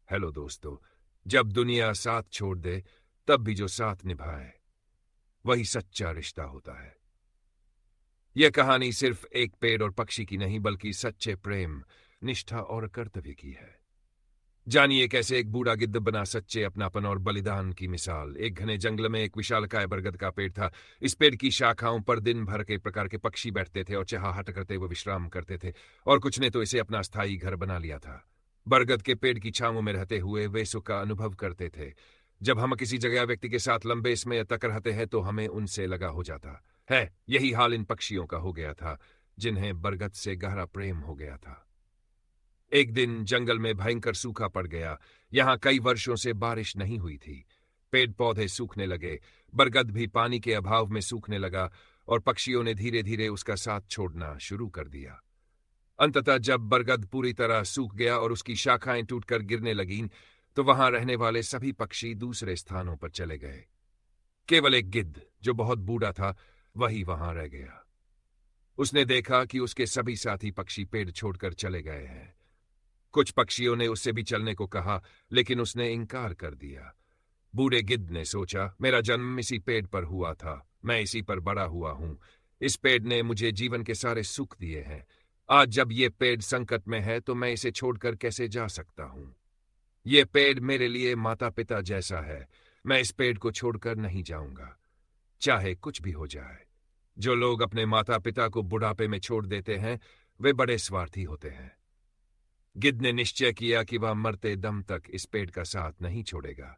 Hello दोस्तों, जब दुनिया साथ छोड़ दे तब भी जो साथ निभाए वही सच्चा रिश्ता होता है। यह कहानी सिर्फ एक पेड़ और पक्षी की नहीं बल्कि सच्चे प्रेम, निष्ठा और कर्तव्य की है। जानिए कैसे एक बूढ़ा गिद्ध बना सच्चे अपनापन और बलिदान की मिसाल। एक घने जंगल में एक विशालकाय बरगद का पेड़ था। इस पेड़ की शाखाओं पर दिन भर के प्रकार के पक्षी बैठते थे और चहाहट करते हुए विश्राम करते थे, और कुछ ने तो इसे अपना स्थायी घर बना लिया था। बरगद के पेड़ की छांवों में रहते हुए वे सुख का अनुभव करते थे। जब हम किसी जगह व्यक्ति के साथ लंबे समय तक रहते हैं तो हमें उनसे लगा हो जाता है। यही हाल इन पक्षियों का हो गया था, जिन्हें बरगद से गहरा प्रेम हो गया था। एक दिन जंगल में भयंकर सूखा पड़ गया। यहां कई वर्षों से बारिश नहीं हुई थी। पेड़ पौधे सूखने लगे, बरगद भी पानी के अभाव में सूखने लगा, और पक्षियों ने धीरे धीरे उसका साथ छोड़ना शुरू कर दिया। अंततः जब बरगद पूरी तरह सूख गया और उसकी शाखाएं टूटकर गिरने लगीं, तो वहां रहने वाले सभी पक्षी दूसरे स्थानों पर चले गए। केवल एक गिद्ध, जो बहुत बूढ़ा था, वही वहां रह गया। उसने देखा कि उसके सभी साथी पक्षी पेड़ छोड़कर चले गए हैं। कुछ पक्षियों ने उससे भी चलने को कहा, लेकिन उसने इनकार कर दिया। बूढ़े गिद्ध ने सोचा, मेरा जन्म इसी पेड़ पर हुआ था, मैं इसी पर बड़ा हुआ हूं। इस पेड़ ने मुझे जीवन के सारे सुख दिए हैं। आज जब ये पेड़ संकट में है तो मैं इसे छोड़कर कैसे जा सकता हूं। ये पेड़ मेरे लिए माता पिता जैसा है। मैं इस पेड़ को छोड़कर नहीं जाऊंगा, चाहे कुछ भी हो जाए। जो लोग अपने माता पिता को बुढ़ापे में छोड़ देते हैं वे बड़े स्वार्थी होते हैं। गिद्ध ने निश्चय किया कि वह मरते दम तक इस पेड़ का साथ नहीं छोड़ेगा।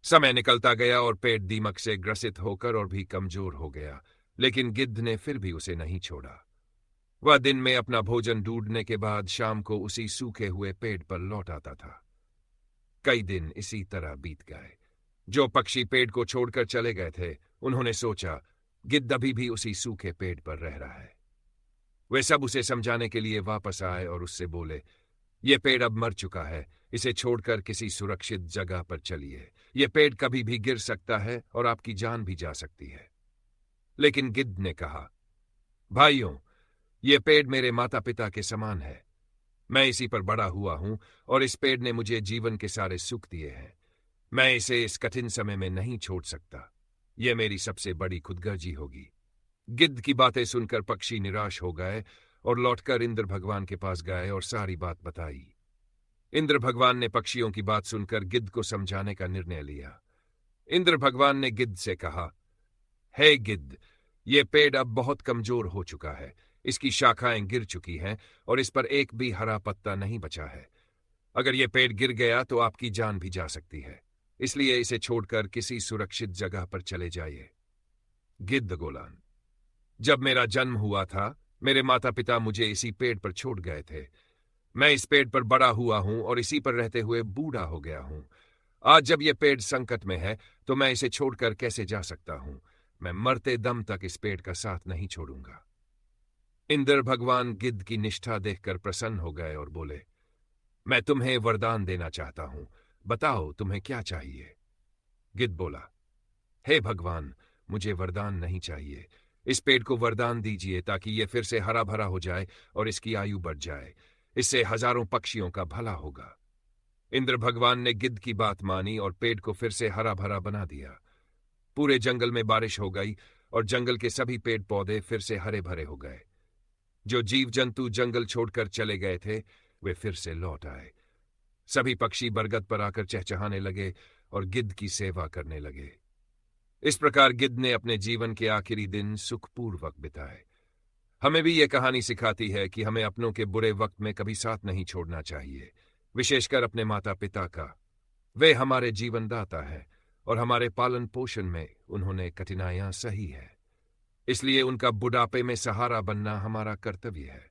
समय निकलता गया और पेड़ दीमक से ग्रसित होकर और भी कमजोर हो गया, लेकिन गिद्ध ने फिर भी उसे नहीं छोड़ा। वह दिन में अपना भोजन ढूंढने के बाद शाम को उसी सूखे हुए पेड़ पर लौट आता था। कई दिन इसी तरह बीत गए। जो पक्षी पेड़ को छोड़कर चले गए थे उन्होंने सोचा, गिद्ध अभी भी उसी सूखे पेड़ पर रह रहा है। वे सब उसे समझाने के लिए वापस आए और उससे बोले, यह पेड़ अब मर चुका है, इसे छोड़कर किसी सुरक्षित जगह पर चलिए। यह पेड़ कभी भी गिर सकता है और आपकी जान भी जा सकती है। लेकिन गिद्ध ने कहा, भाइयों, यह पेड़ मेरे माता पिता के समान है। मैं इसी पर बड़ा हुआ हूं और इस पेड़ ने मुझे जीवन के सारे सुख दिए हैं। मैं इसे इस कठिन समय में नहीं छोड़ सकता। यह मेरी सबसे बड़ी खुदगर्जी होगी। गिद्ध की बातें सुनकर पक्षी निराश हो गए और लौटकर इंद्र भगवान के पास गए और सारी बात बताई। इंद्र भगवान ने पक्षियों की बात सुनकर गिद्ध को समझाने का निर्णय लिया। इंद्र भगवान ने गिद्ध से कहा, हे गिद्ध, ये पेड़ अब बहुत कमजोर हो चुका है। इसकी शाखाएं गिर चुकी हैं और इस पर एक भी हरा पत्ता नहीं बचा है। अगर यह पेड़ गिर गया तो आपकी जान भी जा सकती है, इसलिए इसे छोड़कर किसी सुरक्षित जगह पर चले जाइए। गिद्ध बोला, जब मेरा जन्म हुआ था मेरे माता पिता मुझे इसी पेड़ पर छोड़ गए थे। मैं इस पेड़ पर बड़ा हुआ हूं और इसी पर रहते हुए बूढ़ा हो गया हूं। आज जब यह पेड़ संकट में है तो मैं इसे छोड़कर कैसे जा सकता हूं। मैं मरते दम तक इस पेड़ का साथ नहीं छोड़ूंगा। इंद्र भगवान गिद्ध की निष्ठा देखकर प्रसन्न हो गए और बोले, मैं तुम्हें वरदान देना चाहता हूं, बताओ तुम्हें क्या चाहिए। गिद्ध बोला, हे भगवान, मुझे वरदान नहीं चाहिए। इस पेड़ को वरदान दीजिए ताकि यह फिर से हरा भरा हो जाए और इसकी आयु बढ़ जाए। इससे हजारों पक्षियों का भला होगा। इंद्र भगवान ने गिद्ध की बात मानी और पेड़ को फिर से हरा भरा बना दिया। पूरे जंगल में बारिश हो गई और जंगल के सभी पेड़ पौधे फिर से हरे भरे हो गए। जो जीव जंतु जंगल छोड़कर चले गए थे वे फिर से लौट आए। सभी पक्षी बरगद पर आकर चहचहाने लगे और गिद्ध की सेवा करने लगे। इस प्रकार गिद्ध ने अपने जीवन के आखिरी दिन सुखपूर्वक बिताए। हमें भी यह कहानी सिखाती है कि हमें अपनों के बुरे वक्त में कभी साथ नहीं छोड़ना चाहिए, विशेषकर अपने माता पिता का। वे हमारे जीवनदाता है और हमारे पालन पोषण में उन्होंने कठिनाइयां सही है, इसलिए उनका बुढ़ापे में सहारा बनना हमारा कर्तव्य है।